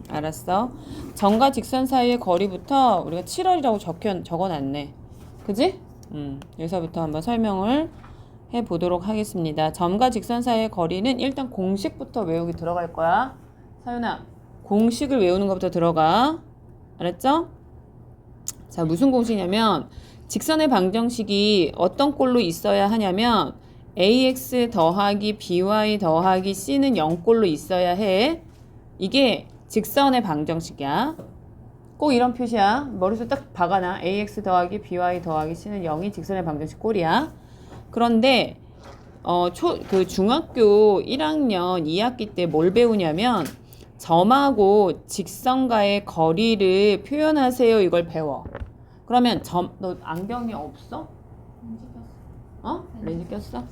알았어. 점과 직선 사이의 거리부터 우리가 7월이라고 적어놨네. 그지? 여기서부터 한번 설명을 해보도록 하겠습니다. 점과 직선 사이의 거리는 일단 공식부터 외우기 들어갈 거야. 사윤아, 공식을 외우는 것부터 들어가. 알았죠? 자, 무슨 공식이냐면 직선의 방정식이 어떤 꼴로 있어야 하냐면 ax 더하기 by 더하기 c는 0꼴로 있어야 해. 이게 직선의 방정식이야. 꼭 이런 표시야. 머릿속에 딱 박아놔. ax 더하기 by 더하기 c는 0이 직선의 방정식 꼴이야. 그런데 중학교 1학년 2학기 때 뭘 배우냐면 점하고 직선과의 거리를 표현하세요. 이걸 배워. 그러면 너 안경이 없어? 렌즈 꼈어?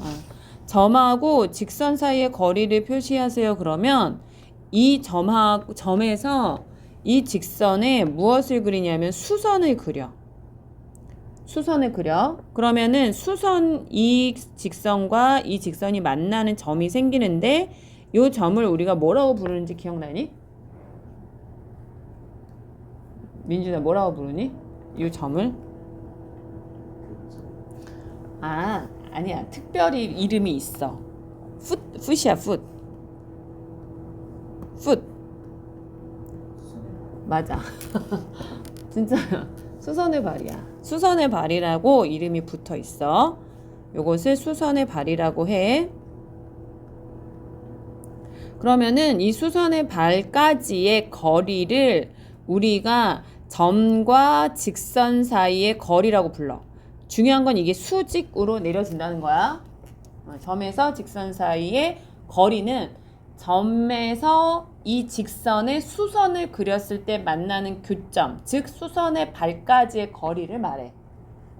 점하고 직선 사이의 거리를 표시하세요. 그러면 이 점에서 이 직선에 무엇을 그리냐면 수선을 그려. 수선을 그려. 그러면은 이 직선과 이 직선이 만나는 점이 생기는데 이 점을 우리가 뭐라고 부르는지 기억나니? 민준아, 뭐라고 부르니? 이 점을? 아니야. 특별히 이름이 있어. 풋이야, 풋. 맞아. 진짜 수선의 발이야. 수선의 발이라고 이름이 붙어 있어. 요것을 수선의 발이라고 해. 그러면은 이 수선의 발까지의 거리를 우리가 점과 직선 사이의 거리라고 불러. 중요한 건 이게 수직으로 내려진다는 거야. 점에서 직선 사이의 거리는 점에서 이 직선의 수선을 그렸을 때 만나는 교점, 즉 수선의 발까지의 거리를 말해.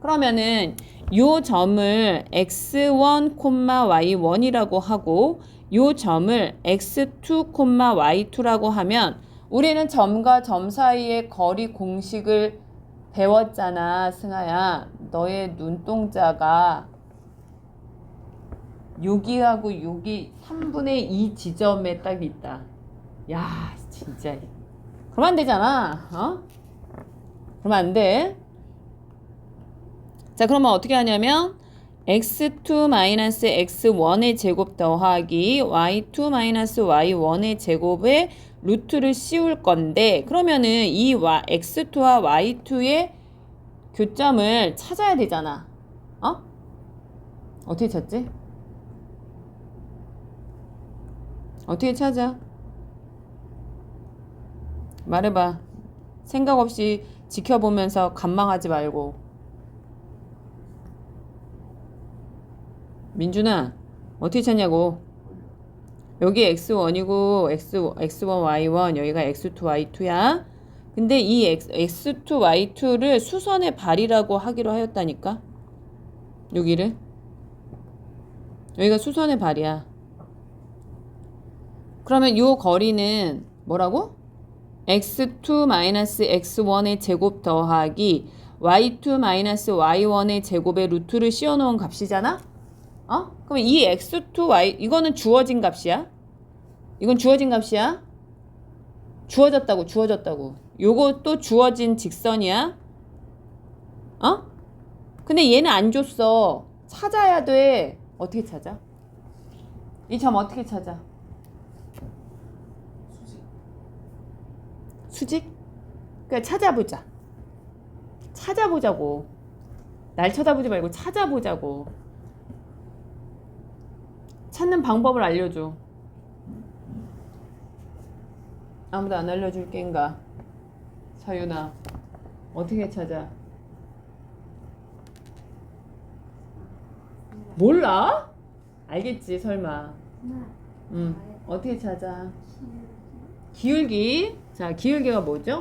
그러면은 요 점을 x1, y1이라고 하고 요 점을 x2, y2라고 하면 우리는 점과 점 사이의 거리 공식을 배웠잖아, 승아야. 너의 눈동자가 여기하고 여기 3분의 2 지점에 딱 있다. 야, 진짜. 그러면 안 되잖아. 그러면 안 돼. 자, 그러면 어떻게 하냐면 x2-x1의 제곱 더하기 y2-y1의 제곱에 루트를 씌울 건데 그러면은 이 x2와 y2의 교점을 찾아야 되잖아. 어떻게 찾지? 어떻게 찾아? 말해봐. 생각 없이 지켜보면서 간망하지 말고. 민준아, 어떻게 찾냐고. 여기 x1이고 x1, y1, 여기가 x2, y2야. 근데 이 x2, y2를 수선의 발이라고 하기로 하였다니까. 여기가 수선의 발이야. 그러면 요 거리는 뭐라고? x2-x1의 제곱 더하기 y2-y1의 제곱에 루트를 씌워놓은 값이잖아? 그럼 이 x2y 이거는 주어진 값이야? 이건 주어진 값이야? 주어졌다고. 요것도 주어진 직선이야? 근데 얘는 안 줬어. 찾아야 돼. 어떻게 찾아? 이 점 어떻게 찾아? 수직? 그러니까 찾아보자고. 날 쳐다보지 말고 찾아보자고. 찾는 방법을 알려줘. 아무도 안 알려줄 겐가? 서윤아, 어떻게 찾아? 몰라? 알겠지, 설마. 어떻게 찾아? 기울기. 자, 기울기가 뭐죠?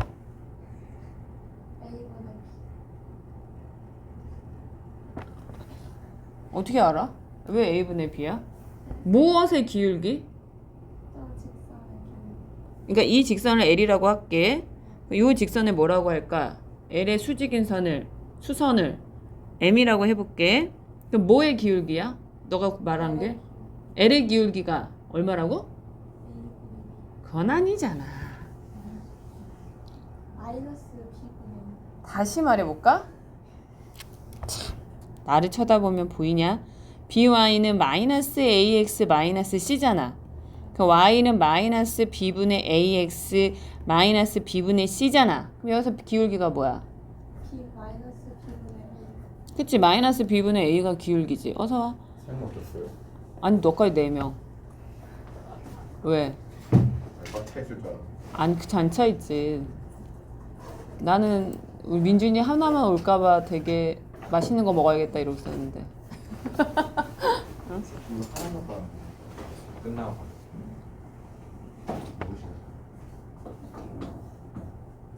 어떻게 알아? 왜 A분의 B야? 무엇의 기울기? 그러니까 이 직선을 L이라고 할게. 이 직선을 뭐라고 할까? L의 수직인 수선을 M이라고 해볼게. 그럼 뭐의 기울기야? 너가 말한 게? L의 기울기가 얼마라고? 그건 아니잖아. 마이너스 B분의 다시 말해볼까? 참, 나를 쳐다보면 보이냐? by는 마이너스 ax 마이너스 c잖아. 그 y는 마이너스 b분의 ax 마이너스 b분의 c잖아. 그럼 여기서 기울기가 뭐야? B 마이너스 B분의 A. 그치? 마이너스 b분의 a가 기울기지. 어서 와. 설마 없었어요? 아니 너까지 4명. 왜? 꽉차 있을 줄 알았어. 아니 그 잔차 있지. 나는 우리 민준이 하나만 올까봐 되게 맛있는 거 먹어야겠다 이러고 있었는데. 이거 하나만 봐. 끝나고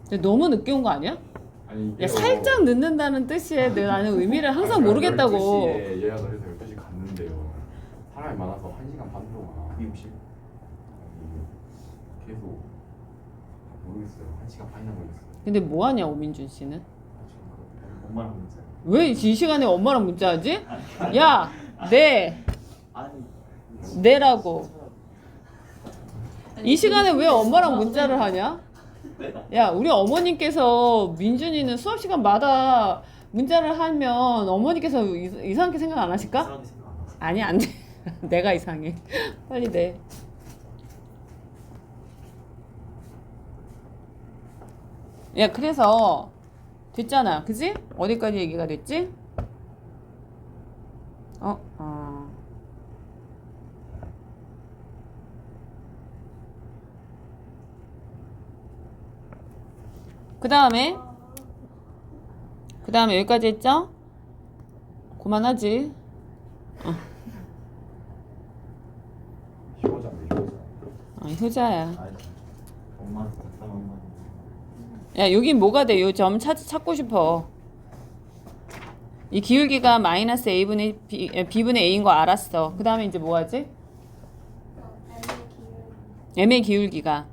근데 너무 늦게 온 거 아니야? 아니 야 살짝 늦는다는 뜻이에 나는 의미를 항상 모르겠다고. 12시에 예약을 해서 12시 갔는데요. 사람이 많아서 1시간 반 동안 미용실 계속 모르겠어요. 1시간 반이나 걸렸어요. 근데 뭐 하냐고 민준 씨는? 엄마랑 문자. 왜 이 시간에 엄마랑 문자하지? 야, 네, 아니 네라고. 이 시간에 왜 엄마랑 문자를 하냐? 야, 우리 어머님께서 민준이는 수업 시간마다 문자를 하면 어머니께서 이상하게 생각 안 하실까? 이상하게 생각 안 하세요? 아니 안 돼. 내가 이상해. 빨리 내. 야, 그래서 됐잖아, 그지? 어디까지 얘기가 됐지? 그 다음에 여기까지 했죠? 그만하지. 효자네 효자. 효자야. 아니 엄마한테 답답한 엄마. 야, 여긴 뭐가 돼? 요 점 찾고 싶어. 이 기울기가 마이너스 a분의 b분의 a인 거 알았어. 그 다음에 이제 뭐 하지? m의 기울기가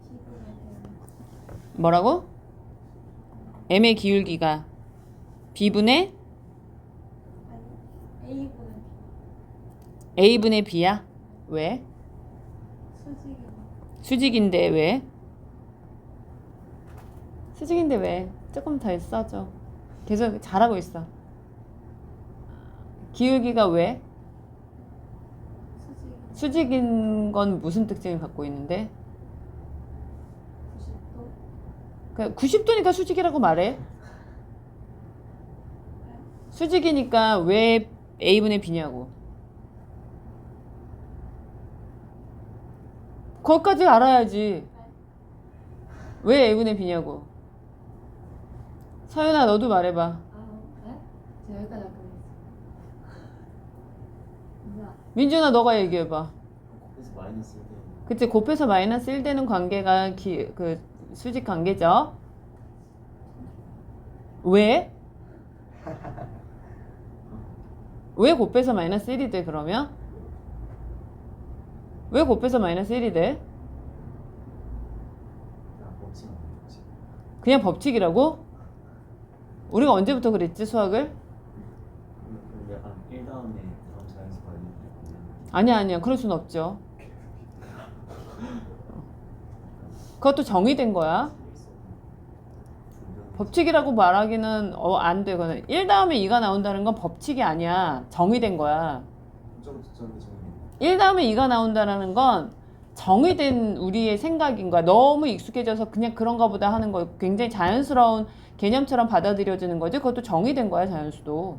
B분의 A. 뭐라고? m의 기울기가 b분의 아니 A분의 B. a분의 b야? 왜? 수직이 수직인데 왜? 수직인데 왜? 조금 더 써줘. 계속 잘하고 있어. 기울기가 왜? 수직이 수직인 건 무슨 특징을 갖고 있는데? 90도. 90도니까 수직이라고 말해. 수직이니까 왜 a분의 b냐고. 거기까지 알아야지. 왜 a분의 b냐고. 서연아 너도 말해봐. 아, 네? 제가 여기까지 할게요. 뭐야? 민준아 너가 얘기해봐. 그래서 마이너스 1대. 그치, 곱해서 마이너스 1 되는 관계가 그 수직 관계죠. 왜? 왜 곱해서 마이너스 1이 돼 그러면? 왜 곱해서 마이너스 1이 돼? 그냥 법칙 아니에요, 법칙. 그냥 법칙이라고? 우리가 언제부터 그랬지 수학을? 그 약간 1 다음에 다음 자연수가 있는데. 아니야 그럴 순 없죠. 그것도 정의된 거야. 법칙이라고 말하기는 안 돼. 그거는 1 다음에 2가 나온다는 건 법칙이 아니야. 정의된 거야. 좀 정리. 1 다음에 2가 나온다는 건 정의된 우리의 생각인 거야. 너무 익숙해져서 그냥 그런가 보다 하는 거 굉장히 자연스러운 개념처럼 받아들여지는 거지. 그것도 정의된 거야, 자연수도.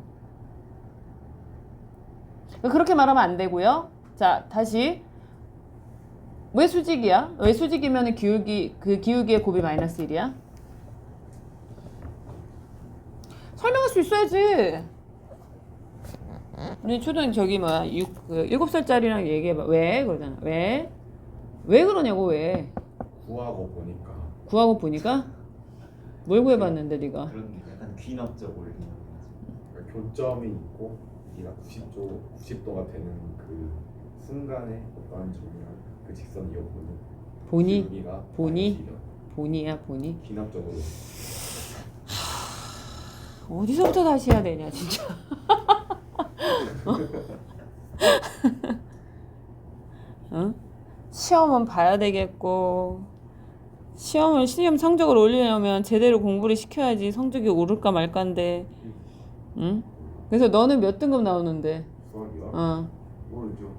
그렇게 말하면 안 되고요. 자, 다시. 왜 수직이야? 왜 수직이면 그 기울기의 곱이 마이너스 1이야? 설명할 수 있어야지. 우리 초등 저기 뭐야 7살짜리랑 얘기해봐. 왜? 그러잖아. 왜? 왜 그러냐고. 왜? 구하고 보니까 구하고 보니까 뭘 구해봤는데 네가? 그런 게 약간 귀납적 원리. 그러니까 교점이 있고 네가 90도가 되는 그 순간에 어떠한 점이랑 그 직선 이어보는 보니? 기울기가 보니? 마이너스 1이야. 보니야 보니? 기납적으로 어디서부터 다시 해야 되냐 진짜. 응? 시험은 봐야 되겠고 시험 성적을 올리려면 제대로 공부를 시켜야지 성적이 오를까 말까인데. 응? 그래서 너는 몇 등급 나오는데? 수학이요? 어. 모르죠.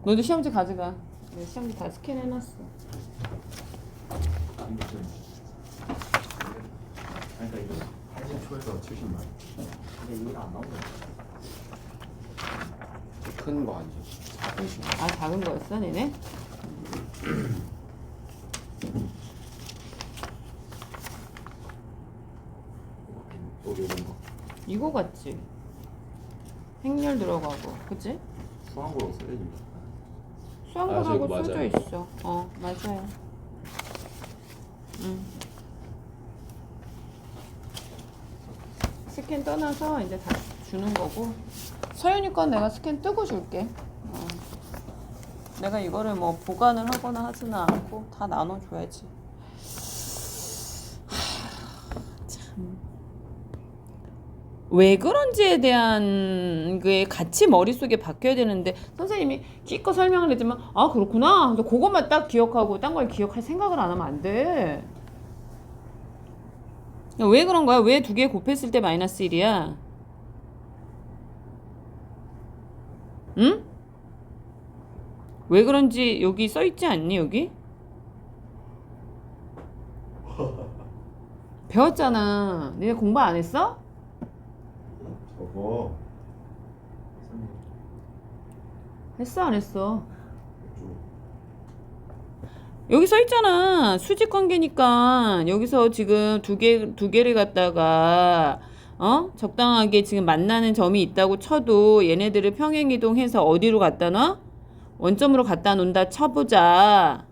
너도 시험지 가져가. 내 시험지 다 스캔해놨어. 그러니까 이거 80초에서 70만. 근데 이게 안 나오네. 큰 거 아니지? 400씩. 아, 작은 거였어, 니네? 또 이런 거. 이거 같지? 행렬 들어가고, 그치? 수학으로 써야지. 수학하고 저거 써져 맞아요. 있어. 맞아요. 스캔 떠나서 이제 다 주는 거고. 서윤이 건 내가 스캔 뜨고 줄게. 내가 이거를 뭐 보관을 하거나 하지는 않고 다 나눠줘야지. 참. 왜 그런지에 대한 게 같이 머릿속에 박혀야 되는데 선생님이 기껏 설명을 했지만 아 그렇구나. 그래서 그것만 딱 기억하고 딴 걸 기억할 생각을 안 하면 안 돼. 왜 그런 거야? 왜 두 개 곱했을 때 마이너스 1이야? 응? 왜 그런지 여기 써 있지 않니, 여기? 배웠잖아. 니네 공부 안 했어? 저거 했어, 안 했어? 좀 여기 써 있잖아. 수직 관계니까 여기서 지금 두 개를 갖다가 적당하게 지금 만나는 점이 있다고 쳐도 얘네들을 평행 이동해서 어디로 갖다 놔? 원점으로 갖다 놓는다 쳐보자.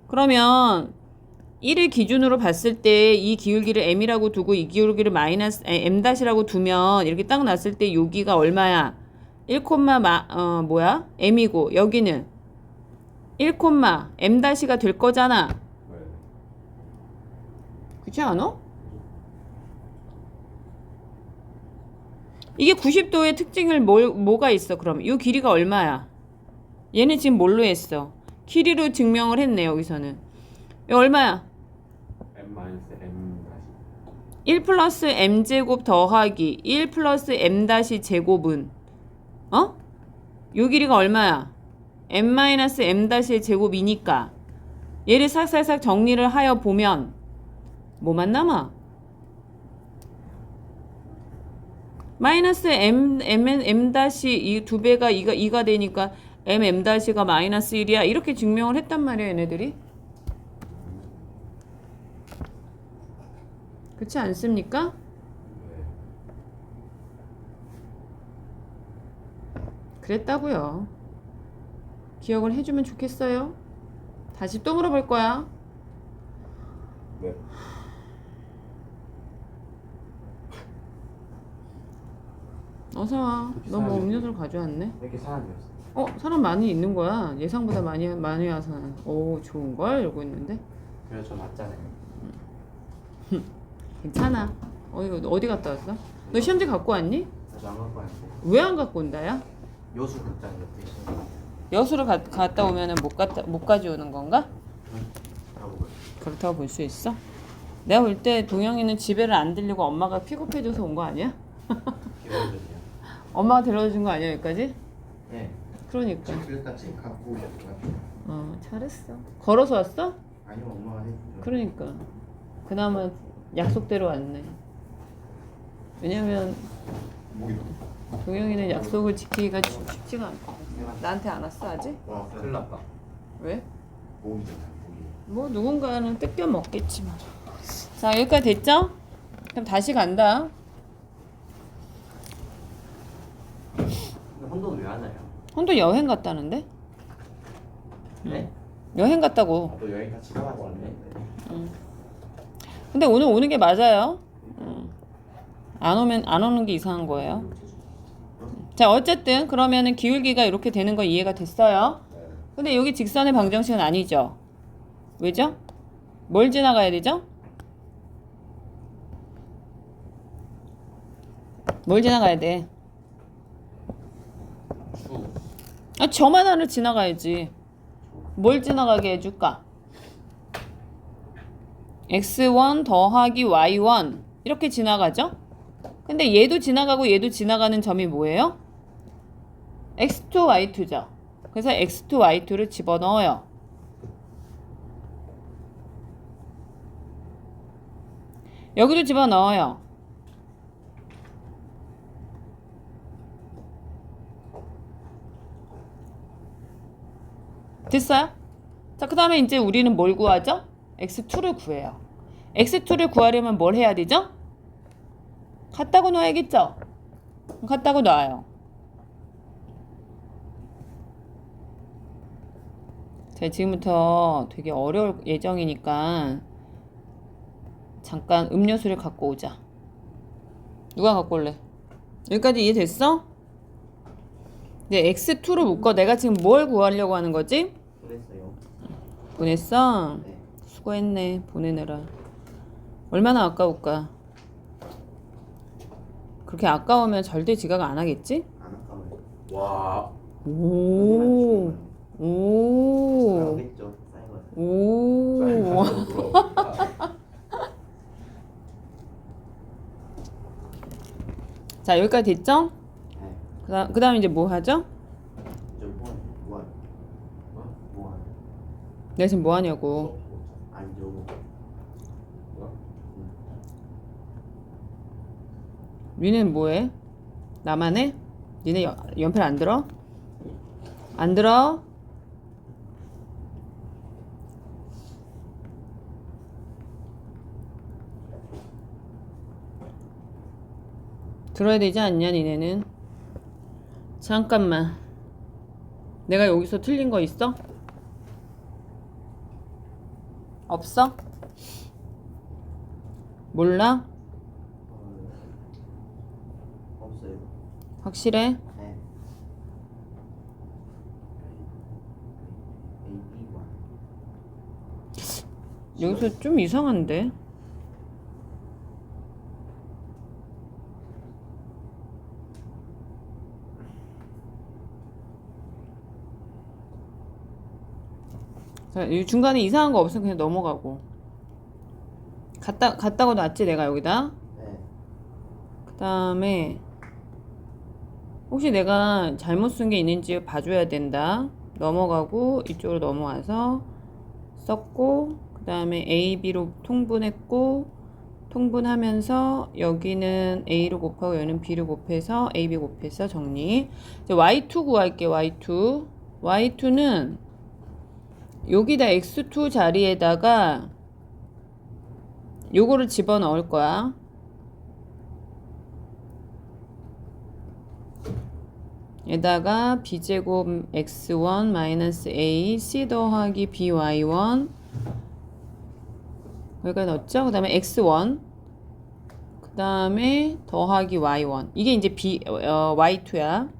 그러면 1을 기준으로 봤을 때 이 기울기를 m이라고 두고 이 기울기를 m-라고 두면 이렇게 딱 놨을 때 여기가 얼마야? 1, 뭐야? m이고 여기는 1, m-가 될 거잖아. 네. 그렇지 않아? 이게 90도의 특징을 뭐가 있어? 그럼 이 길이가 얼마야? 얘는 지금 뭘로 했어? 길이로 증명을 했네. 여기서는 이거 얼마야? m m 다시 1 플러스 m제곱 더하기 1 플러스 m 다시 제곱은 요 길이가 얼마야? m 마이너스 m 다시 제곱이니까 얘를 싹싹싹 정리를 하여 보면 뭐만 남아? 마이너스 m 다시 이 두 배가 2가 되니까 m 다시가 마이너스 1이야. 이렇게 증명을 했단 말이야, 얘네들이. 그렇지 않습니까? 네. 그랬다고요. 기억을 해주면 좋겠어요. 다시 또 물어볼 거야. 네. 어서 와. 너 뭐 음료수를 가져왔네? 왜 이렇게 사람이 없어? 사람 많이 있는 거야. 예상보다 많이 와서 오 좋은 걸 이러고 있는데 그래서 저 맞잖아요. 괜찮아. 어디 갔다 왔어? 너 시험지 갖고 왔니? 나도 안 갖고 왔는데. 왜 안 갖고 온다야? 요수 극장 옆에 있어. 여수를 갔다 오면은 못 가져오는 건가? 라고 그래. 그렇다고 볼 수 있어? 내가 볼 때 동영이는 집에를 안 들리고 엄마가 픽업해줘서 온 거 아니야? 기억해주세요. 엄마가 데려다 준 거 아니야 여기까지? 네. 그러니까. 그래까지 갖고 오셨구나. 잘했어. 걸어서 왔어? 아니요, 엄마가 해주죠. 그러니까 그나마 약속대로 왔네. 왜냐면 목이 동영이는 약속을 지키기가 쉽지가 않고. 나한테 안 왔어 아직? 와, 큰일 났다. 왜? 목이잖아요, 목이. 뭐 누군가는 뜯겨 먹겠지만. 자 여기까지 됐죠? 그럼 다시 간다. 근데 혼돈 왜 하나요? 혼돈 여행 갔다는데? 네? 여행 갔다고. 또 여행 같이 가라고 왔네. 근데 오늘 오는 게 맞아요. 안 오는 게 이상한 거예요. 자 어쨌든 그러면은 기울기가 이렇게 되는 거 이해가 됐어요. 네. 근데 여기 직선의 방정식은 아니죠. 왜죠? 뭘 지나가야 되죠? 뭘 지나가야 돼? 점 하나를 지나가야지. 뭘 지나가게 해줄까? x1 더하기 y1 이렇게 지나가죠? 근데 얘도 지나가고 얘도 지나가는 점이 뭐예요? x2, y2죠. 그래서 x2, y2를 집어넣어요. 여기도 집어넣어요. 됐어요? 자, 그 다음에 이제 우리는 뭘 구하죠? x2를 구해요. x2를 구하려면 뭘 해야 되죠? 같다고 놔야겠죠? 같다고 놔요. 자, 지금부터 되게 어려울 예정이니까 잠깐 음료수를 갖고 오자. 누가 갖고 올래? 여기까지 이해됐어? 이제 x2를 묶어. 내가 지금 뭘 구하려고 하는 거지? 보냈어요. 보냈어? 네. 수고했네. 보내느라. 얼마나 아까울까? 그렇게 아까우면 절대 지각 안 하겠지? 안 아까워요. 와. 오. 오. 잘하겠죠. 쌓여가지고. 오. 쌀가루 물어봅니다. 자, 여기까지 됐죠? 네. 그다음 이제 뭐 하죠? 저 무한. 무한. 내가 지금 뭐 하냐고. 아니 저거. 니네는 뭐 해? 나만 해? 니네 연필 안 들어? 안 들어? 들어야 되지 않냐 니네는? 잠깐만. 내가 여기서 틀린 거 있어? 없어? 몰라? 없어요. 확실해? 네. A1. 여기서 좀 이상한데? 자, 이 중간에 이상한 거 없으면 그냥 넘어가고. 갔다고 놨지 내가 여기다. 네. 그 다음에 혹시 내가 잘못 쓴 게 있는지 봐줘야 된다. 넘어가고 이쪽으로 넘어와서 썼고, 그 다음에 A, B로 통분했고, 통분하면서 여기는 A로 곱하고 여기는 B로 곱해서 A, B 곱해서 정리. 이제 Y2 구할게. Y2. Y2는 여기다 x2 자리에다가 요거를 집어넣을 거야. 에다가 b제곱 x1 마이너스 a c 더하기 by1 여기까지 넣었죠? 그 다음에 x1 그 다음에 더하기 y1 이게 이제 y2야.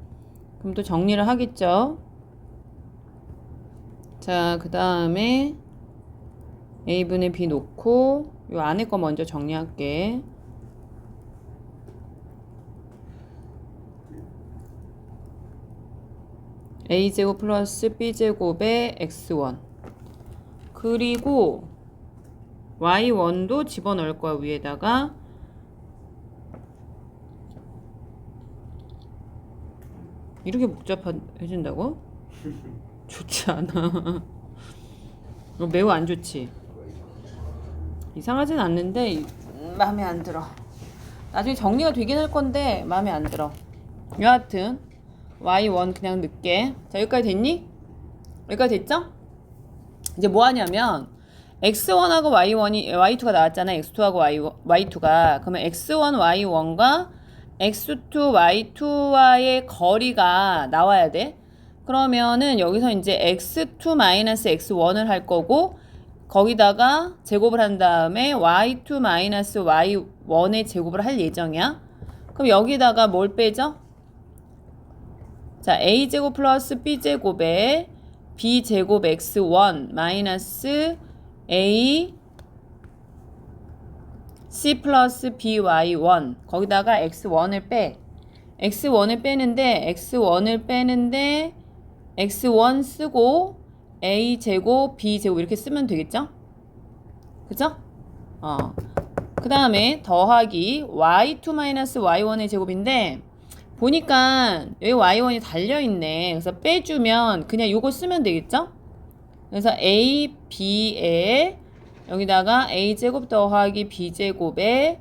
그럼 또 정리를 하겠죠? 자, 그 다음에 a분의 b 놓고 요 안에 거 먼저 정리할게. a제곱 플러스 b제곱의 x1 그리고 y1도 집어넣을 거야 위에다가. 이렇게 복잡해진다고? 좋지 않아. 매우 안 좋지. 이상하진 않는데 마음에 안 들어. 나중에 정리가 되긴 할 건데 마음에 안 들어. 여하튼 y1 그냥 넣게. 자, 여기까지 됐니? 여기까지 됐죠? 이제 뭐 하냐면 x1하고 y2가 나왔잖아. x2하고 y2가. 그러면 x1, y1과 x2, y2와의 거리가 나와야 돼. 그러면은 여기서 이제 x2 마이너스 x1을 할 거고 거기다가 제곱을 한 다음에 y2 마이너스 y1의 제곱을 할 예정이야. 그럼 여기다가 뭘 빼죠? 자, a제곱 플러스 b제곱에 b제곱 x1 마이너스 a c 플러스 by1 거기다가 x1을 빼. x1을 빼는데 x1 쓰고 a제곱 b제곱 이렇게 쓰면 되겠죠? 그죠? 그 다음에 더하기 y2 y1의 제곱인데 보니까 여기 y1이 달려있네. 그래서 빼주면 그냥 요거 쓰면 되겠죠? 그래서 a, b에 여기다가 a제곱 더하기 b제곱에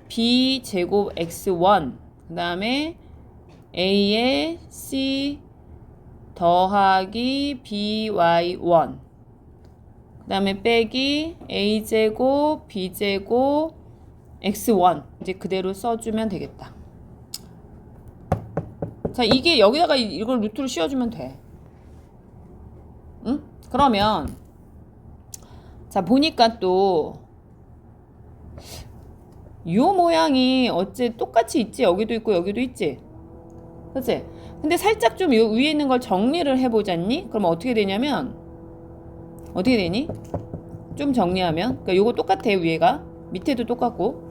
b제곱 x1 그 다음에 a에 c 더하기 by1 그 다음에 빼기 a제곱 b제곱 x1 이제 그대로 써주면 되겠다. 자, 이게 여기다가 이걸 루트로 씌워주면 돼. 응? 그러면 자 보니까 또 요 모양이 어째 똑같이 있지? 여기도 있고 여기도 있지? 그치? 근데 살짝 좀 요 위에 있는 걸 정리를 해보자니? 그럼 어떻게 되냐면 어떻게 되니? 좀 정리하면 그러니까 요거 똑같아 위에가 밑에도 똑같고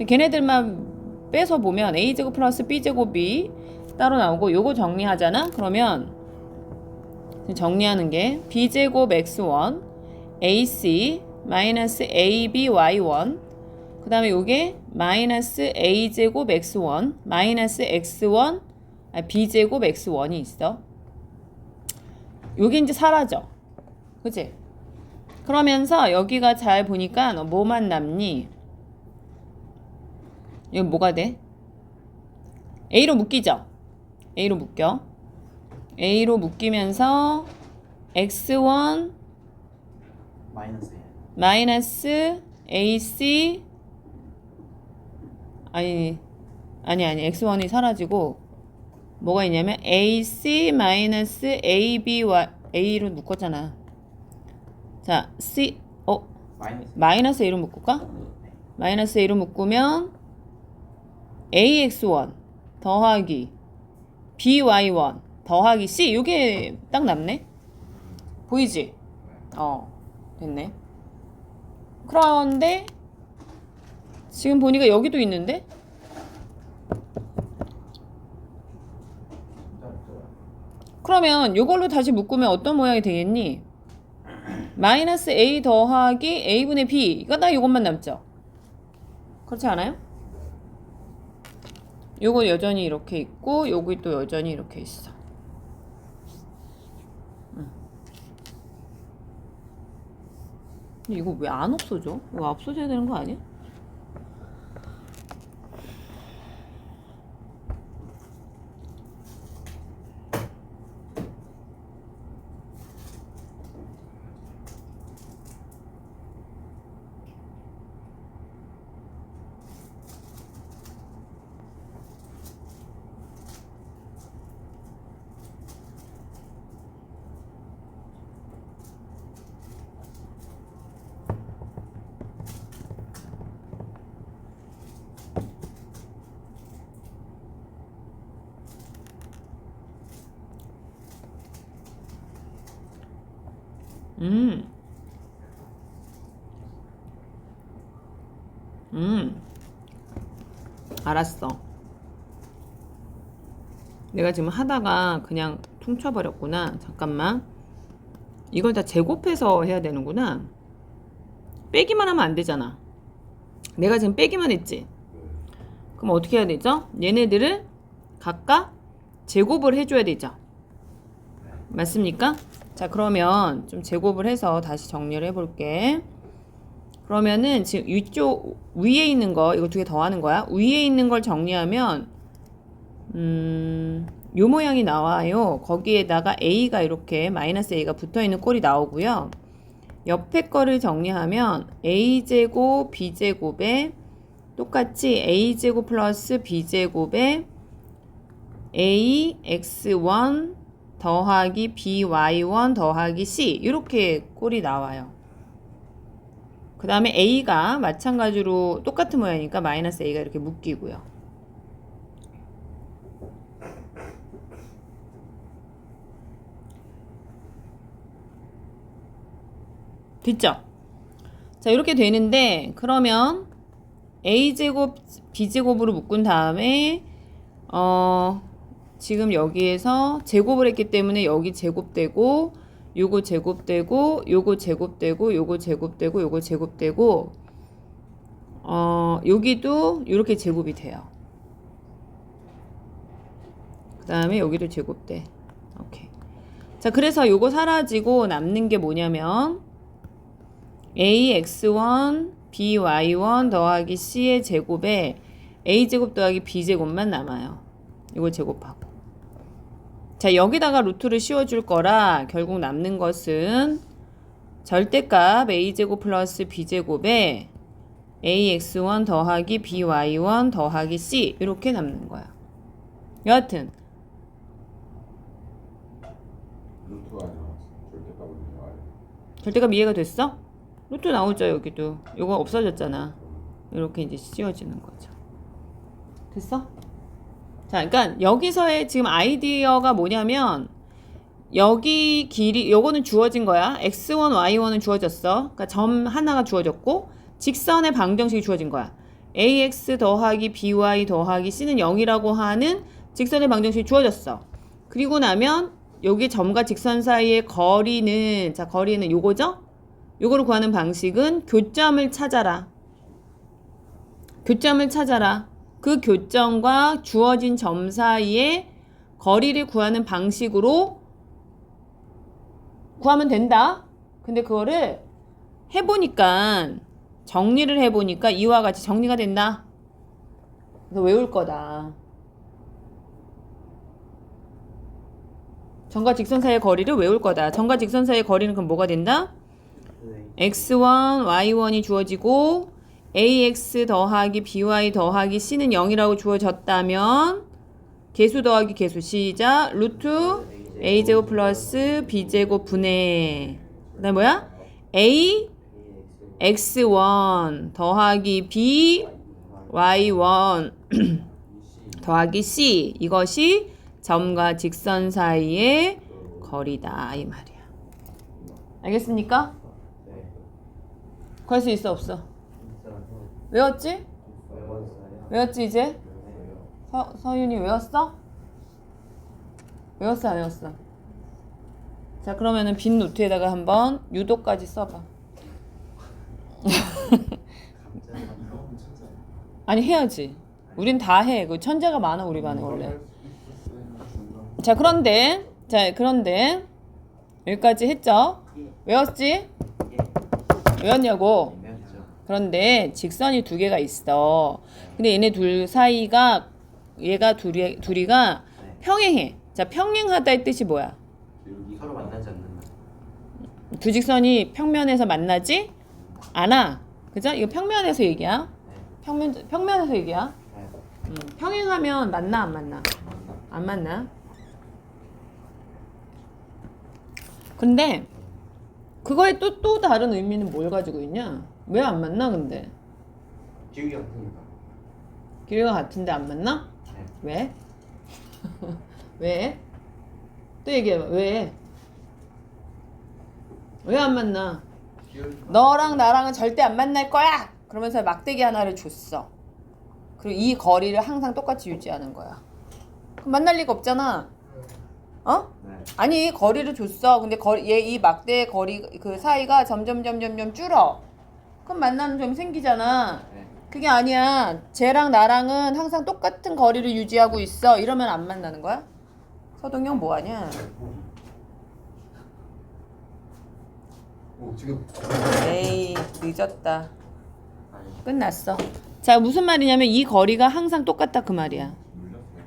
걔네들만 빼서 보면 a제곱 플러스 b제곱이 따로 나오고 요거 정리하잖아? 그러면 정리하는 게 b제곱 x1 ac 마이너스 ab y1 그 다음에 요게 마이너스 a제곱 x1 마이너스 x1 b제곱 x1이 있어. 요게 이제 사라져. 그치? 그러면서 여기가 잘 보니까 뭐만 남니? 여기 뭐가 돼? a로 묶이죠? a로 묶여. a로 묶이면서 x1 마이너스 1. 마이너스 ac 아니 x1이 사라지고 뭐가 있냐면 ac 마이너스 aby a로 묶었잖아. 자 c 마이너스 a로 묶을까? 마이너스 a로 묶으면 ax1 더하기 by1 더하기 c 요게 딱 남네. 보이지? 됐네. 그런데 지금 보니까 여기도 있는데 그러면 요걸로 다시 묶으면 어떤 모양이 되겠니? 마이너스 a 더하기 a분의 b 이거 딱 요것만 남죠? 그렇지 않아요? 요거 여전히 이렇게 있고 여기 또 여전히 이렇게 있어. 근데 이거 왜 안 없어져? 이거 없어져야 되는 거 아니야? 알았어. 내가 지금 하다가 그냥 퉁쳐버렸구나. 잠깐만. 이걸 다 제곱해서 해야 되는구나. 빼기만 하면 안 되잖아. 내가 지금 빼기만 했지. 그럼 어떻게 해야 되죠? 얘네들을 각각 제곱을 해줘야 되죠. 맞습니까? 자, 그러면 좀 제곱을 해서 다시 정리를 해볼게. 그러면은 지금 이쪽 위에 있는 거 이거 두 개 더하는 거야. 위에 있는 걸 정리하면 요 모양이 나와요. 거기에다가 a가 이렇게 마이너스 a가 붙어있는 꼴이 나오고요. 옆에 거를 정리하면 a제곱 b제곱에 똑같이 a제곱 플러스 b제곱에 ax1 더하기 by1 더하기 c 이렇게 꼴이 나와요. 그 다음에 a가 마찬가지로 똑같은 모양이니까 마이너스 a가 이렇게 묶이고요. 됐죠? 자, 이렇게 되는데 그러면 a제곱 b제곱으로 묶은 다음에 지금 여기에서 제곱을 했기 때문에 여기 제곱되고 요거 제곱되고 요거 제곱되고 요거 제곱되고 요거 제곱되고 여기도 이렇게 제곱이 돼요. 그 다음에 여기도 제곱돼. 오케이. 자, 그래서 요거 사라지고 남는 게 뭐냐면 ax1 by1 더하기 c의 제곱에 a제곱 더하기 b제곱만 남아요. 이거 제곱하고. 자, 여기다가 루트를 씌워줄 거라 결국 남는 것은 절대값 a제곱 플러스 b제곱에 ax1 더하기 by1 더하기 c 이렇게 남는 거야. 여하튼 루트가 아니라 절대값을 나와요. 절대값 이해가 됐어? 루트 나오죠. 여기도 요거 없어졌잖아. 이렇게 이제 씌워지는 거죠. 됐어? 자, 그러니까 여기서의 지금 아이디어가 뭐냐면 여기 길이 요거는 주어진 거야. x1, y1은 주어졌어. 그러니까 점 하나가 주어졌고 직선의 방정식이 주어진 거야. ax 더하기 by 더하기 c는 0이라고 하는 직선의 방정식이 주어졌어. 그리고 나면 여기 점과 직선 사이의 거리는, 자, 거리는 요거죠? 요거를 구하는 방식은 교점을 찾아라. 교점을 찾아라. 그 교점과 주어진 점 사이의 거리를 구하는 방식으로 구하면 된다. 근데 그거를 해보니까, 정리를 해보니까 이와 같이 정리가 된다. 그래서 외울 거다. 점과 직선 사이의 거리를 외울 거다. 점과 직선 사이의 거리는 그럼 뭐가 된다? x1, y1이 주어지고 ax 더하기 by 더하기 c는 0이라고 주어졌다면 개수 더하기 개수 시작 루트 a제곱 플러스 b제곱 분의 그 다음에 뭐야? a x1 더하기 b y1 더하기 c 이것이 점과 직선 사이의 거리다 이 말이야. 알겠습니까? 구할 수 있어 없어? 외웠지? 외웠지 이제? 서윤이 외웠어? 외웠어 안 외웠어? 자, 그러면은 빈 노트에다가 한번 유도까지 써봐. 아니 해야지. 우린 다 해. 그 천재가 많아 우리 반에 원래. 자, 그런데 여기까지 했죠? 외웠지? 외웠냐고? 그런데 직선이 두 개가 있어. 근데 얘네 둘 사이가 얘가 둘이가 평행해. 자, 평행하다의 뜻이 뭐야? 서로 만나지 않는다. 두 직선이 평면에서 만나지 않아. 그죠? 이거 평면에서 얘기야. 평면에서 얘기야. 평행하면 만나 안 만나? 안 만나. 근데 그거에 또 다른 의미는 뭘 가지고 있냐? 왜 안 만나 근데? 기울기가 같으니까. 길이가 같은데 안 만나? 네. 왜? 왜? 또 얘기해봐. 왜? 왜 안 만나? 너랑 나랑은 절대 안 만날 거야! 그러면서 막대기 하나를 줬어. 그리고 이 거리를 항상 똑같이 유지하는 거야. 그럼 만날 리가 없잖아. 어? 네. 아니, 거리를 줬어. 근데 얘 이 막대의 거리 그 사이가 점점 줄어. 그럼 만나는 점이 생기잖아. 네. 그게 아니야. 쟤랑 나랑은 항상 똑같은 거리를 유지하고 있어. 이러면 안 만나는 거야? 서동영 뭐 하냐? 지금 에이, 늦었다. 아니. 끝났어. 자, 무슨 말이냐면 이 거리가 항상 똑같다 그 말이야. 물렸어요.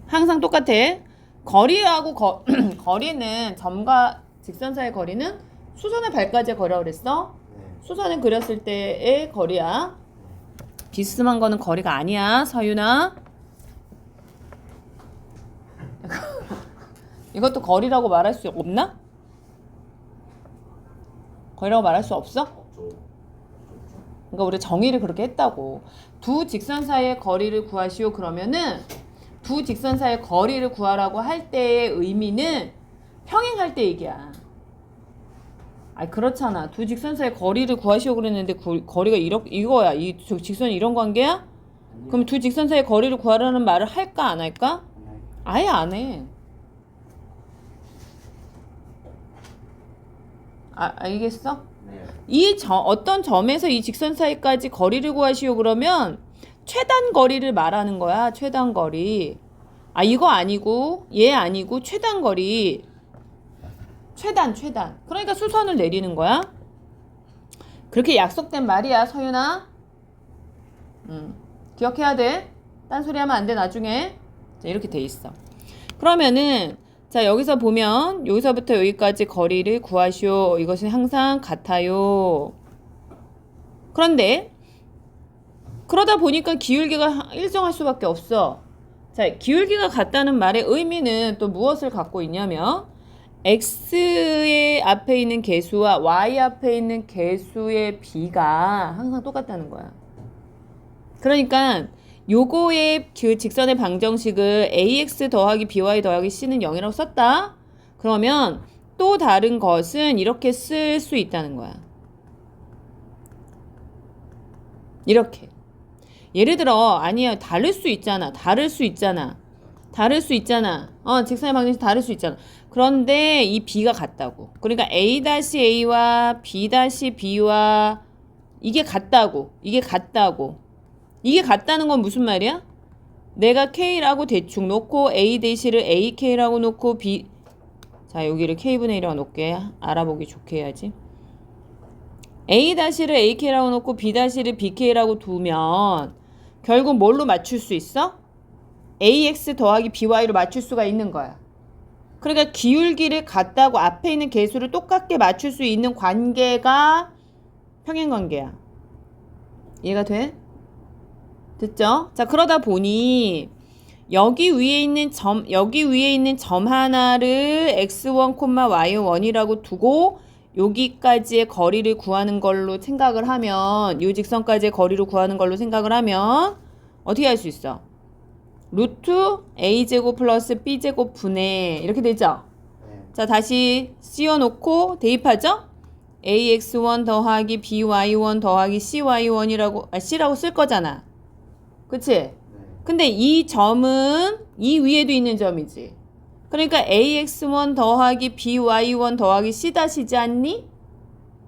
항상 똑같아. 거리하고 거리는 점과 직선 사이의 거리는 수선의 발까지의 거리라고 그랬어. 네. 수선을 그렸을 때의 거리야. 비스듬한 거는 거리가 아니야, 서윤아. 이것도 거리라고 말할 수 없나? 거리라고 말할 수 없어? 없죠. 그러니까 우리 정의를 그렇게 했다고. 두 직선 사이의 거리를 구하시오 그러면은 두 직선 사이의 거리를 구하라고 할 때의 의미는 평행할 때 얘기야. 아니 그렇잖아. 두 직선 사이의 거리를 구하시오 그랬는데 거리가 이거야. 이 직선이 이런 관계야? 그럼 두 직선 사이의 거리를 구하라는 말을 할까 안 할까? 아예 안 해. 알겠어? 네. 네. 어떤 점에서 이 직선 사이까지 거리를 구하시오 그러면 최단 거리를 말하는 거야. 최단 거리. 아 이거 아니고 얘 아니고 최단 거리. 최단. 그러니까 수선을 내리는 거야. 그렇게 약속된 말이야 서윤아. 기억해야 돼. 딴소리 하면 안 돼 나중에. 자, 이렇게 돼 있어. 그러면은 자 여기서 보면 여기서부터 여기까지 거리를 구하시오. 이것은 항상 같아요. 그런데 그러다 보니까 기울기가 일정할 수밖에 없어. 자 기울기가 같다는 말의 의미는 또 무엇을 갖고 있냐면 x의 앞에 있는 개수와 y 앞에 있는 개수의 비가 항상 똑같다는 거야. 그러니까 요거의 그 직선의 방정식을 ax 더하기 by 더하기 c는 0이라고 썼다. 그러면 또 다른 것은 이렇게 쓸 수 있다는 거야. 이렇게. 예를 들어 아니야 다를 수 있잖아. 직선의 방정식 다를 수 있잖아. 그런데 이 b가 같다고. 그러니까 a-a와 b-b와 이게 같다고. 이게 같다는 건 무슨 말이야? 내가 K라고 대충 놓고 A-를 AK라고 놓고 B 자 여기를 K분의 1이라고 놓게 알아보기 좋게 해야지. A-를 AK라고 놓고 B-를 BK라고 두면 결국 뭘로 맞출 수 있어? AX 더하기 BY로 맞출 수가 있는 거야. 그러니까 기울기를 같다고 앞에 있는 개수를 똑같게 맞출 수 있는 관계가 평행관계야. 이해가 돼? 됐죠? 자, 그러다 보니 여기 위에 있는 점 하나를 x1, y1이라고 두고 여기까지의 거리를 구하는 걸로 생각을 하면 이 직선까지의 거리를 구하는 걸로 생각을 하면 어떻게 할 수 있어? 루트 a제곱 플러스 b제곱 분의 이렇게 되죠? 자, 다시 씌워놓고 대입하죠? ax1 더하기 by1 더하기 cy1이라고 c라고 쓸 거잖아. 그치? 근데 이 점은 이 위에도 있는 점이지. 그러니까 ax1 더하기 by1 더하기 c-이지 않니?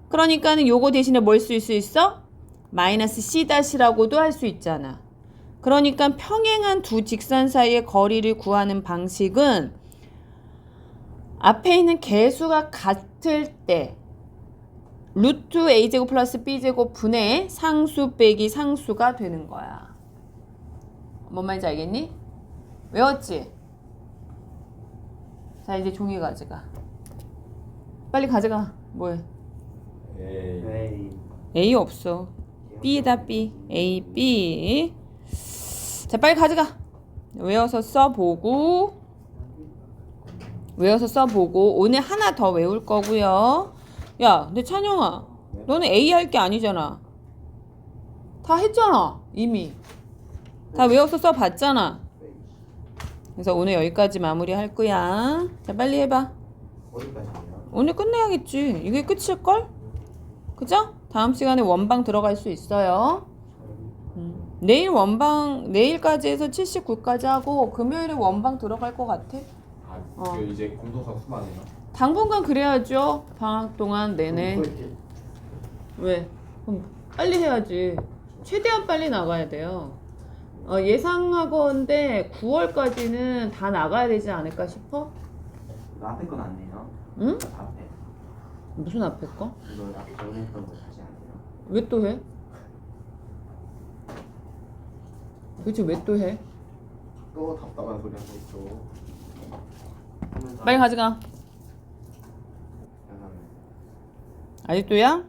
그러니까는 요거 대신에 뭘 쓸 수 있어? 마이너스 c-라고도 할 수 있잖아. 그러니까 평행한 두 직선 사이의 거리를 구하는 방식은 앞에 있는 개수가 같을 때 루트 a제곱 플러스 b제곱 분의 상수 빼기 상수가 되는 거야. 뭔 말인지 알겠니? 외웠지? 자 이제 종이 가져가. 빨리 가져가. 뭐해? 에이. A 없어. B다 B. A, B. 자 빨리 가져가. 외워서 써보고 오늘 하나 더 외울 거고요. 야 근데 찬영아 너는 A 할 게 아니잖아. 다 했잖아 이미. 다 외워서 써봤잖아. 그래서 오늘 여기까지 마무리 할 거야. 자 빨리 해봐. 어디까지예요? 오늘 끝내야겠지. 이게 끝일걸? 그죠? 다음 시간에 원방 들어갈 수 있어요. 내일까지 해서 79까지 하고 금요일에 원방 들어갈 것 같아. 그 이제 공동사 수만이요? 당분간 그래야죠. 방학 동안 내내. 왜? 그럼 빨리 해야지. 최대한 빨리 나가야 돼요. 예상하건데 9월까지는 다 나가야 되지 않을까 싶어? 이거 앞에 건 안 내요? 응? 앞에 무슨 앞에 거? 이거 앞에 전에 했던 거 다시 안 해요? 왜 또 해? 도대체 왜 또 해? 또 답답한 소리 하고 있죠. 빨리 가져가. 아직도야?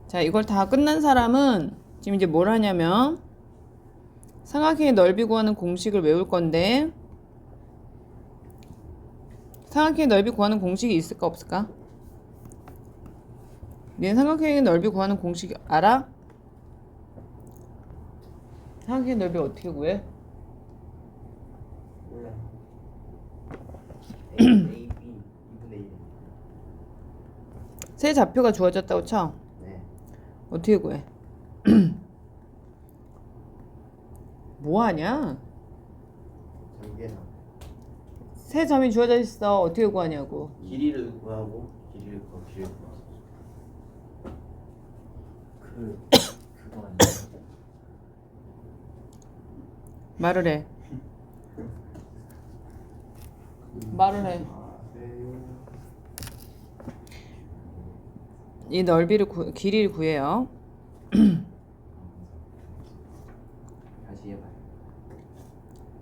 자, 이걸 다 끝난 사람은 지금 이제 뭘 하냐면 삼각형의 넓이 구하는 공식을 외울 건데 삼각형의 넓이 구하는 공식이 있을까 없을까? 얘는 삼각형의 넓이 구하는 공식 알아? 삼각형의 넓이 어떻게 구해? 몰라요. A, B 2분의 1. 세 좌표가 주어졌다고 쳐. 네. 어떻게 구해? 뭐 하냐? 전개나 세 점이 주어져 있어. 어떻게 구하냐고. 길이를 구하고 길이 길 거. 그거 아니야? 말을 해. 말을 해. 이 넓이를 길이를 구해요. 다시 해봐요.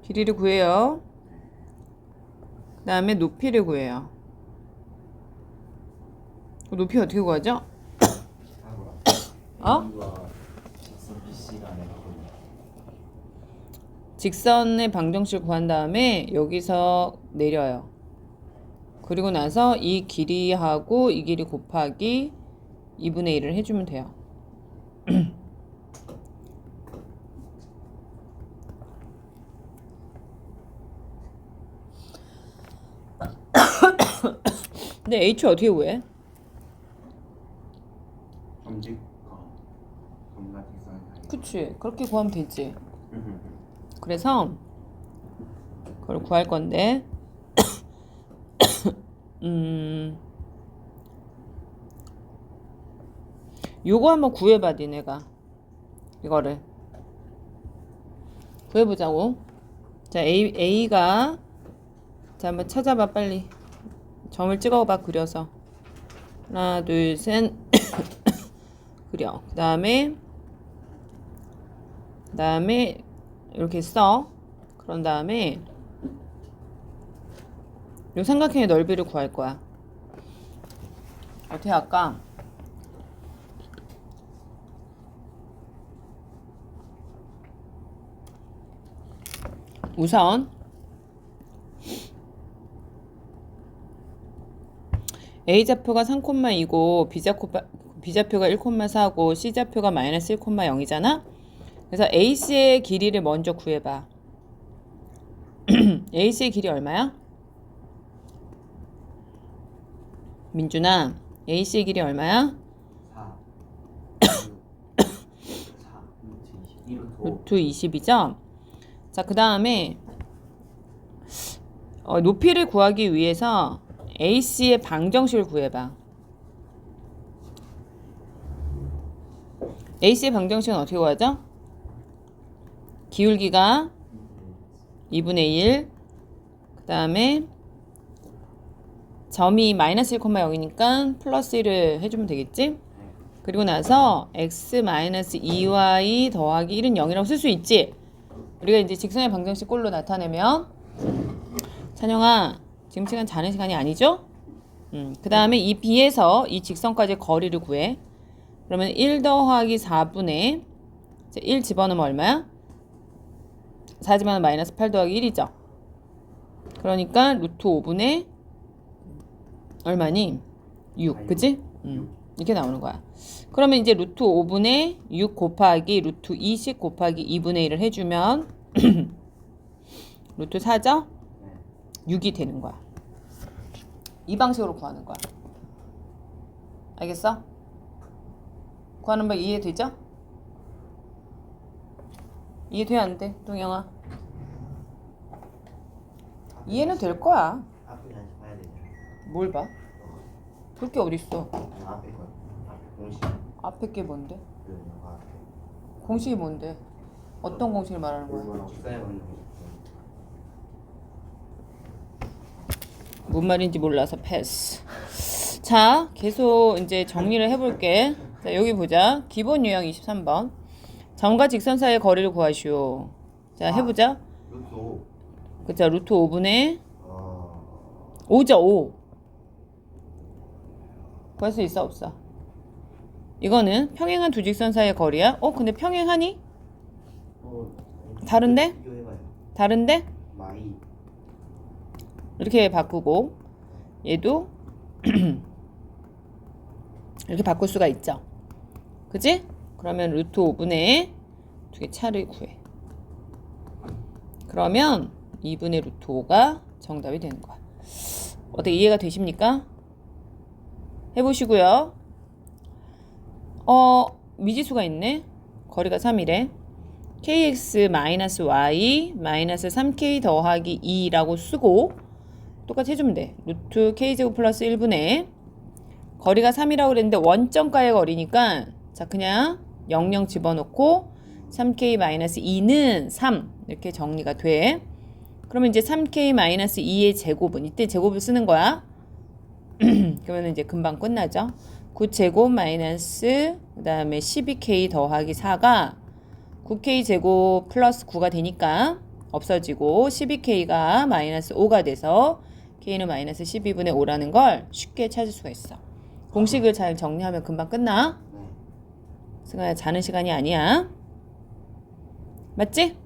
길이를 구해요. 그 다음에 높이를 구해요. 높이 어떻게 구하죠? 어? 직선 BC가 아니라 직선의 방정식을 구한 다음에 여기서 내려요. 그리고 나서 이 길이하고 이 길이 곱하기 2분의 1을 해주면 돼요. 근데 H 어떻게 구해? 점직과 점과 직선 사이. 그치, 그렇게 구하면 되지. 그래서 그걸 구할 건데 요거 한번 구해봐 니네가. 이거를 구해보자고. 자, A가 자 한번 찾아봐 빨리. 점을 찍어봐 그려서. 하나 둘 셋 그려. 그 다음에 이렇게 써. 그런 다음에 요 삼각형의 넓이를 구할 거야. 어떻게 할까? 우선 A좌표가 3,2고 B좌표가 1,4고 C좌표가 마이너스 1,0이잖아? 그래서 AC의 길이를 먼저 구해봐. AC의 길이 얼마야? 민준아, AC의 길이 얼마야? 4 4 루트 20이죠? 자, 그 다음에 높이를 구하기 위해서 AC의 방정식을 구해봐. AC의 방정식은 어떻게 구하죠? 기울기가 2분의 1, 그 다음에 점이 마이너스 1,0이니까 플러스 1을 해주면 되겠지? 그리고 나서 x-2y 더하기 1은 0이라고 쓸 수 있지? 우리가 이제 직선의 방정식 꼴로 나타내면 찬영아 지금 시간 자는 시간이 아니죠? 그 다음에 이 B에서 이 직선까지 거리를 구해. 그러면 1 더하기 4분의 1 집어넣으면 얼마야? 4 집어넣으면 마이너스 8 더하기 1이죠. 그러니까 루트 5분의 얼마니? 6 그치? 이렇게 나오는 거야. 그러면 이제 루트 5분의 6 곱하기 루트 20 곱하기 2분의 1을 해주면 루트 4죠? 6이 되는 거야. 이 방식으로 구하는 거야. 알겠어? 구하는 법 이해되죠? 이해돼 안 돼? 동영아? 이해는 될 거야. 앞에 다시 봐야 되죠. 뭘 봐? 볼 게 어딨어? 앞에 거. 앞에 공식. 앞에 게 뭔데? 그 영화 앞에. 공식이 뭔데? 어떤 공식을 말하는 거야? 직선의 방정식. 뭔 말인지 몰라서 패스. 자, 계속 이제 정리를 해볼게. 자, 여기 보자. 기본 유형 23번. 점과 직선 사이의 거리를 구하시오. 자, 해보자. 루트 5. 그쵸, 루트 5분의 5죠, 5. 구할 수 있어, 없어? 이거는 평행한 두 직선 사이의 거리야. 근데 평행하니? 다른데? 비교해봐요. 다른데? 마이. 이렇게 바꾸고 얘도 이렇게 바꿀 수가 있죠. 그지? 그러면 루트 5분의 두 개 차를 구해. 그러면 2분의 루트 5가 정답이 되는 거야. 어떻게 이해가 되십니까? 해보시고요. 미지수가 있네. 거리가 3이래. kx-y 3k 더하기 2라고 쓰고 똑같이 해주면 돼. 루트 k제곱 플러스 1분의 거리가 3이라고 그랬는데 원점과의 거리니까 자 그냥 00 집어넣고 3k-2는 3 이렇게 정리가 돼. 그러면 이제 3k-2의 제곱은 이때 제곱을 쓰는 거야. 그러면 이제 금방 끝나죠. 9제곱 마이너스 그 다음에 12k 더하기 4가 9k 제곱 플러스 9가 되니까 없어지고 12k가 마이너스 5가 돼서 k는 마이너스 12분의 5라는 걸 쉽게 찾을 수가 있어. 공식을 잘 정리하면 금방 끝나. 네. 승아야 자는 시간이 아니야. 맞지?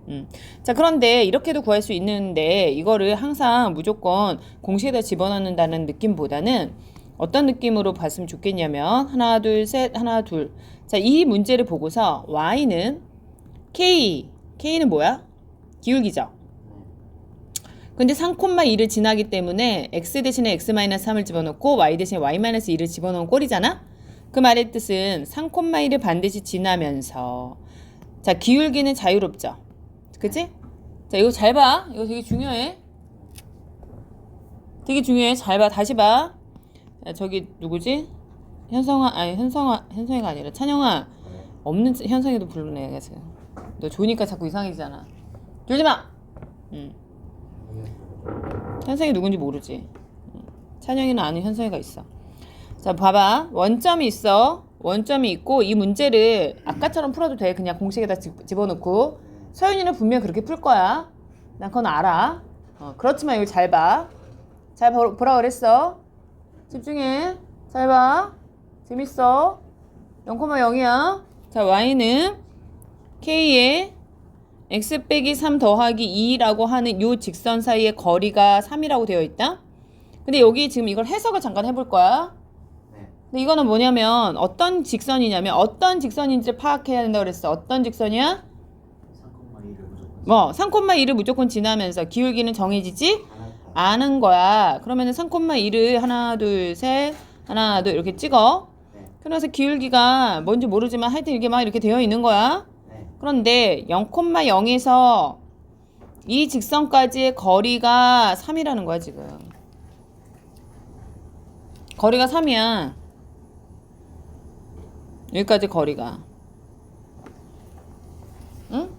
네. 자 그런데 이렇게도 구할 수 있는데 이거를 항상 무조건 공식에다 집어넣는다는 느낌보다는 어떤 느낌으로 봤으면 좋겠냐면 하나 둘 셋 하나 둘. 자 이 문제를 보고서 y는 k는 뭐야? 기울기죠. 근데 3,2를 지나기 때문에 x 대신에 x-3을 집어넣고 y 대신에 y-2를 집어넣은 꼴이잖아. 그 말의 뜻은 3,2를 반드시 지나면서 자 기울기는 자유롭죠. 그치? 자 이거 잘 봐. 이거 되게 중요해. 되게 중요해. 잘 봐. 다시 봐. 자, 저기 누구지? 현성이가 아니라 찬영아. 없는 현성이도 부르네. 그래서 너 좋으니까 자꾸 이상해지잖아. 졸지 마. 현성이 누군지 모르지. 찬영이는 아는 현성이가 있어. 자 봐봐. 원점이 있어. 원점이 있고 이 문제를 아까처럼 풀어도 돼. 그냥 공식에다 집어넣고. 서윤이는 분명 그렇게 풀 거야. 난 그건 알아. 그렇지만 이걸 잘 봐. 잘 보라 그랬어. 집중해. 잘 봐. 재밌어. 0,0이야. 자 y는 k에 x 빼기 3 더하기 2라고 하는 요 직선 사이의 거리가 3이라고 되어 있다. 근데 여기 지금 이걸 해석을 잠깐 해볼 거야. 네. 근데 이거는 뭐냐면 어떤 직선이냐면 어떤 직선인지를 파악해야 된다고 그랬어. 어떤 직선이야? 3,2를 무조건 3,2를 무조건 지나면서 기울기는 정해지지 않은 거야. 그러면은 3,2를 하나 둘 셋 하나 둘 이렇게 찍어. 네. 그래서 기울기가 뭔지 모르지만 하여튼 이게 막 이렇게 되어 있는 거야. 네. 그런데 0,0에서 이 직선까지의 거리가 3이라는 거야 지금. 거리가 3이야. 여기까지 거리가. 응?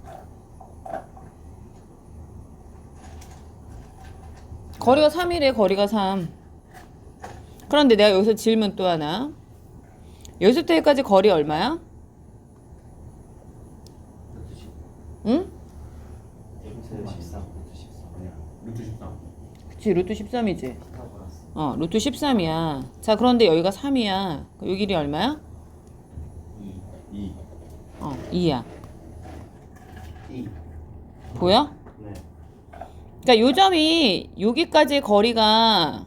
거리가 3이래. 거리가 3. 그런데 내가 여기서 질문 또 하나. 여기서부터 여기까지 거리 얼마야? 응? 루트 13. 루트 13. 그치 루트 13이지. 플러스 루트 13이야. 자 그런데 여기가 3이야. 여기 길이 얼마야? 2. 2야. 2. 보여? 네. 그러니까 요 점이 여기까지의 거리가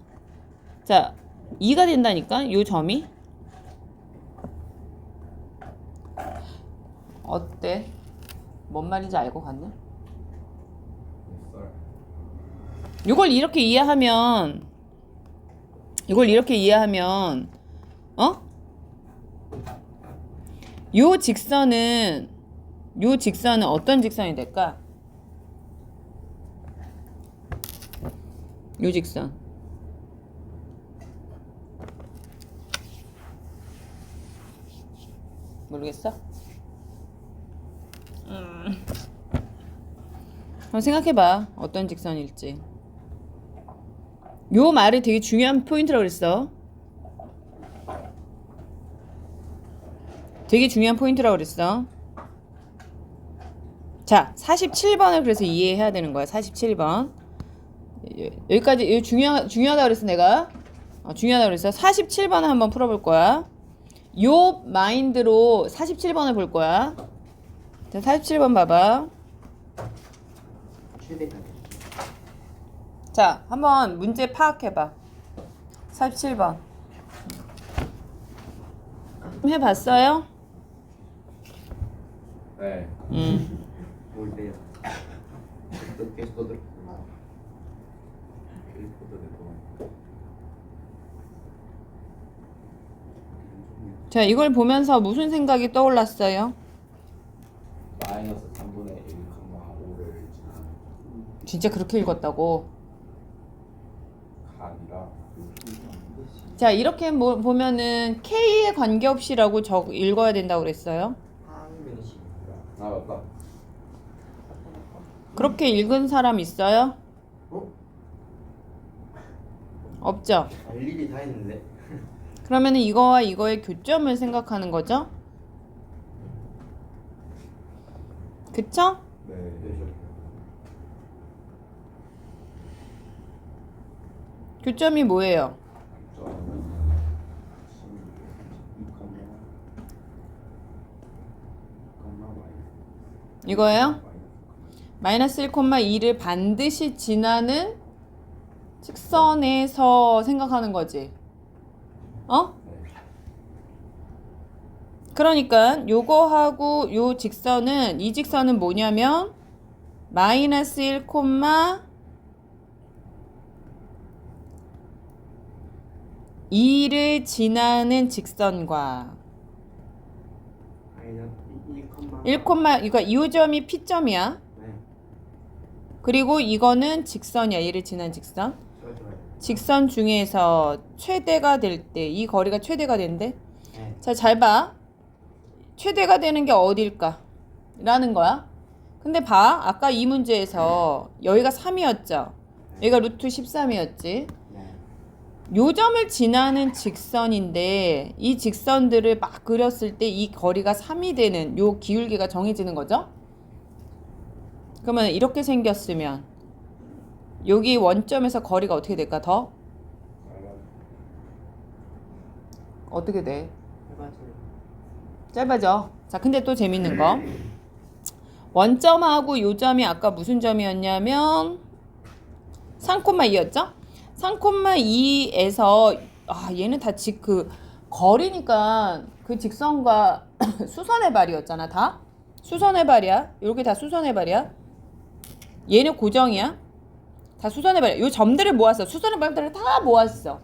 자 2가 된다니까 요 점이. 어때? 뭔 말인지 알고 갔냐? 이걸 이렇게 이해하면 요 직선은 어떤 직선이 될까? 요 직선 모르겠어? 한번 생각해봐. 어떤 직선일지. 요 말이 되게 중요한 포인트라고 그랬어. 되게 중요한 포인트라고 그랬어. 자, 47번을 그래서 이해해야 되는 거야. 47번. 여기까지 중요하다고 그랬어 내가. 중요하다고 그랬어. 47번을 한번 풀어볼 거야. 요 마인드로 47번을 볼 거야. 자, 47번 봐봐. 최대까지. 자, 한번 문제 파악해봐. 47번. 해봤어요? 네. 뭘 빼요? 또 계속 또 들었구나. 자, 이걸 보면서 무슨 생각이 떠올랐어요? 마이너스 3분의 1,5를 지나는 진짜 그렇게 읽었다고? 가 아니라 자, 이렇게 보면은 K에 관계없이라고 읽어야 된다고 그랬어요. 항명식. 아 맞다. 그렇게 읽은 사람 있어요? 어? 없죠? 일일이 다 했는데. 그러면은 이거와 이거의 교점을 생각하는 거죠? 그쵸? 네. 교점이 뭐예요? 이거예요? 마이너스 1,2를 반드시 지나는 직선에서 생각하는 거지. 어? 그러니까 요거하고 요 직선은 이 직선은 뭐냐면 마이너스 1,2를 지나는 직선과 1, 그러니까 이 점이 P점이야. 네. 그리고 이거는 직선이야. 얘를 지난 직선. 좋아요. 직선 중에서 최대가 될 때 이 거리가 최대가 된대. 네. 자, 잘 봐. 최대가 되는 게 어딜까? 라는 거야. 근데 봐. 아까 이 문제에서 여기가 3이었죠. 여기가 루트 13이었지. 네. 요 점을 지나는 직선인데 이 직선들을 막 그렸을 때 이 거리가 3이 되는 요 기울기가 정해지는 거죠. 그러면 이렇게 생겼으면 여기 원점에서 거리가 어떻게 될까? 더? 어떻게 돼? 짧아져. 자, 근데 또 재밌는 거. 원점하고 요 점이 아까 무슨 점이었냐면 3,2였죠? 3,2에서 얘는 다 그 거리니까 그 직선과 수선의 발이었잖아. 다 수선의 발이야. 이렇게 다 수선의 발이야. 얘는 고정이야. 다 수선의 발이야. 요 점들을 모았어. 수선의 발들을 다 모았어.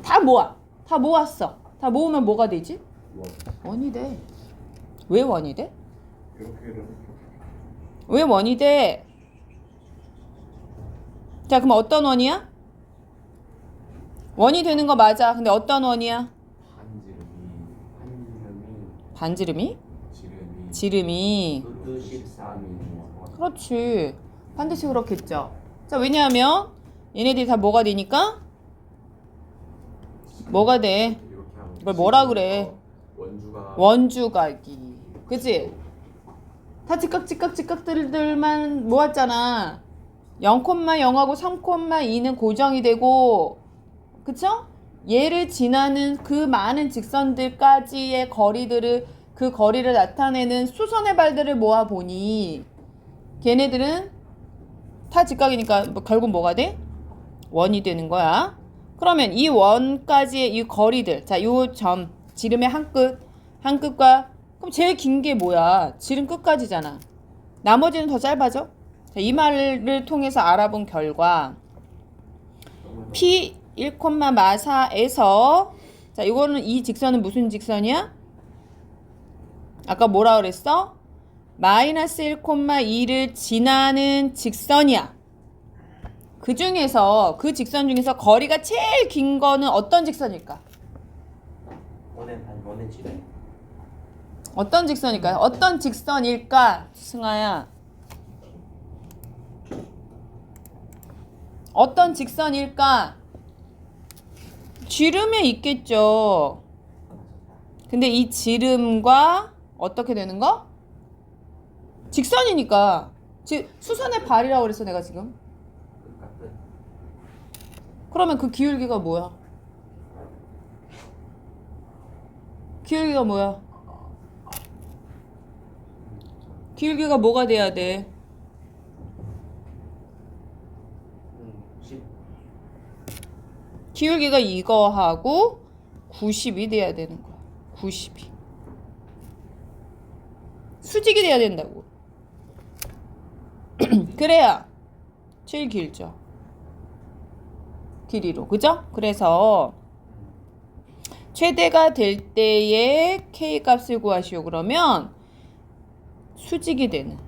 다 모았어. 다 모으면 뭐가 되지? 원이 돼. 왜 원이 돼? 왜 원이 돼? 자, 그럼 어떤 원이야? 원이 되는 거 맞아. 근데 어떤 원이야? 반지름이? 지름이. 루트 13이. 그렇지. 반드시 그렇겠죠. 자, 왜냐하면 얘네들이 다 뭐가 되니까? 뭐가 돼? 이걸 뭐라 그래? 원주각이. 그치? 다 직각들만 모았잖아. 0,0하고 3,2는 고정이 되고, 그쵸? 얘를 지나는 그 많은 직선들까지의 거리들을, 그 거리를 나타내는 수선의 발들을 모아보니 걔네들은 다 직각이니까 결국 뭐가 돼? 원이 되는 거야. 그러면 이 원까지의 이 거리들, 자, 요 점, 지름의 한 끝과, 그럼 제일 긴 게 뭐야? 지름 끝까지잖아. 나머지는 더 짧아져? 자, 이 말을 통해서 알아본 결과 P 1,4에서 자, 이거는 이 직선은 무슨 직선이야? 아까 뭐라 그랬어? 마이너스 1,2를 지나는 직선이야. 그 중에서 그 직선 중에서 거리가 제일 긴 거는 어떤 직선일까? 원의 지름. 어떤 직선일까요? 어떤 직선일까? 승아야. 어떤 직선일까? 지름에 있겠죠. 근데 이 지름과 어떻게 되는 거? 직선이니까. 수선의 발이라고 그랬어 내가 지금. 그러면 그 기울기가 뭐야? 기울기가 뭐야? 기울기가 뭐가 돼야 돼? 10. 기울기가 이거하고 90이 돼야 되는 거야. 90이. 수직이 돼야 된다고. 그래야 제일 길죠. 길이로. 그죠? 그래서 최대가 될 때의 K 값을 구하시오. 그러면 수직이 되는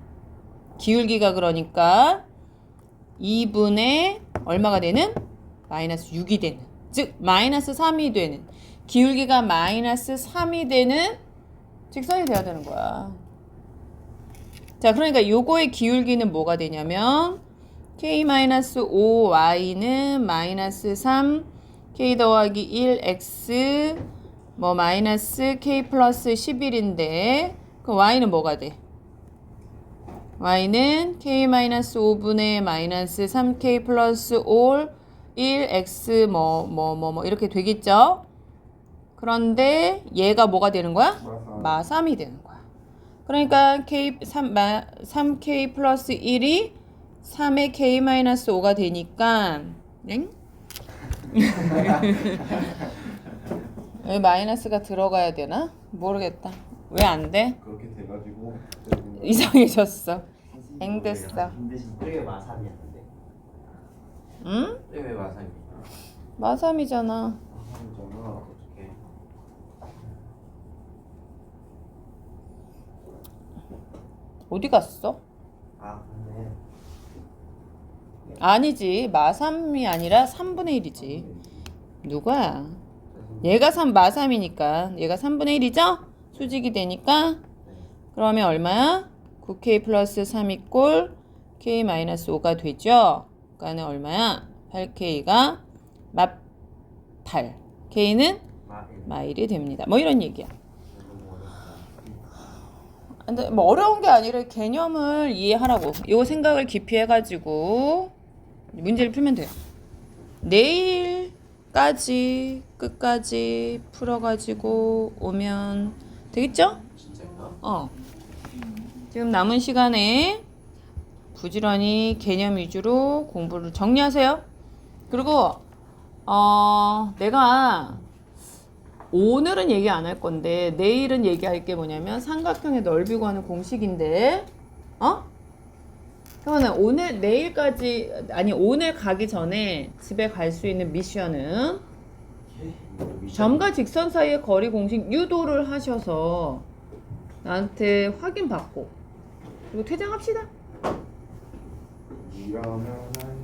기울기가 그러니까 2분의 얼마가 되는? 마이너스 6이 되는 즉 마이너스 3이 되는 기울기가 마이너스 3이 되는 직선이 돼야 되는 거야. 자, 그러니까 요거의 기울기는 뭐가 되냐면 k-5y는 마이너스 3 k 더하기 1 x 뭐 마이너스 k 플러스 11인데 그 y는 뭐가 돼? y는 k-5분의 마이너스 3k 플러스 5 1 x 뭐 이렇게 되겠죠? 그런데 얘가 뭐가 되는 거야? 마3이 되는 거야. 그러니까 3k 플러스 1이 3의 k-5가 되니까 엥? 여기 마이너스가 들어가야 되나? 모르겠다. 왜 안 돼? 그렇게 돼가지고 이상해졌어. 엥 됐어. 힘드신 왜 마삼이었는데? 응? 왜 마삼이? 마3이잖아. 하잖아. 어떻게? 어디 갔어? 아 근데 아니지. 마3이 아니라 3분의 1이지. 누구야? 얘가 마3이니까 얘가 3분의 1이죠? 수직이 되니까 그러면 얼마야? 9k 플러스 3이 꼴 k 마이너스 5가 되죠? 그러니까 얼마야? 8k가 마8 k는 마1이 됩니다. 뭐 이런 얘기야. 근데 뭐 어려운 게 아니라 개념을 이해하라고. 이거 생각을 깊이 해가지고 문제를 풀면 돼요. 내일까지 끝까지 풀어가지고 오면 되겠죠? 진짜인가? 지금 남은 시간에 부지런히 개념 위주로 공부를 정리하세요. 그리고 내가 오늘은 얘기 안 할 건데 내일은 얘기할 게 뭐냐면 삼각형의 넓이 구하는 공식인데 그러면 오늘 가기 전에 집에 갈 수 있는 미션은 점과 직선 사이의 거리 공식 유도를 하셔서 나한테 확인 받고 그리고 퇴장합시다. 이러면은